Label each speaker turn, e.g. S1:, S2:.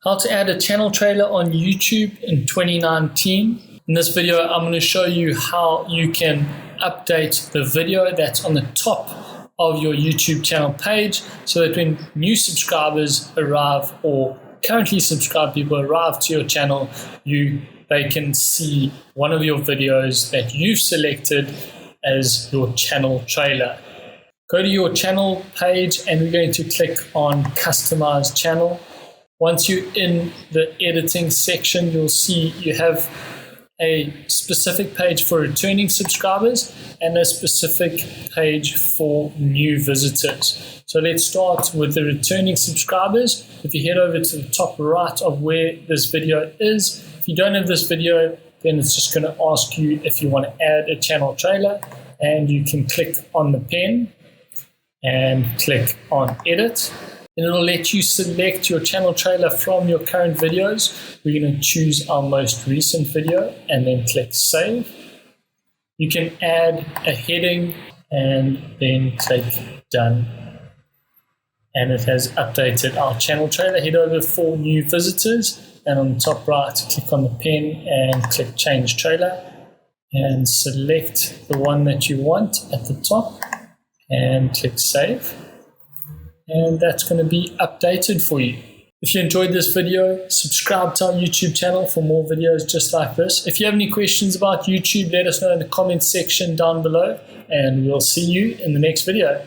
S1: How to add a channel trailer on YouTube in 2019. In this video, I'm going to show you how you can update the video that's on the top of your YouTube channel page so that when new subscribers arrive or currently subscribed people arrive to your channel, they can see one of your videos that you've selected as your channel trailer. Go to your channel page and we're going to click on Customize Channel. Once you're in the editing section, you'll see you have a specific page for returning subscribers and a specific page for new visitors. So let's start with the returning subscribers. If you head over to the top right of where this video is, if you don't have this video, then it's just going to ask you if you want to add a channel trailer, and you can click on the pen and click on edit. And it'll let you select your channel trailer from your current videos. We're going to choose our most recent video and then click save. You can add a heading and then click done. And it has updated our channel trailer. Head over for new visitors and on the top right, click on the pen and click change trailer and select the one that you want at the top and click save. And that's going to be updated for you. If you enjoyed this video, subscribe to our YouTube channel for more videos just like this. If you have any questions about YouTube, let us know in the comments section down below, and we'll see you in the next video.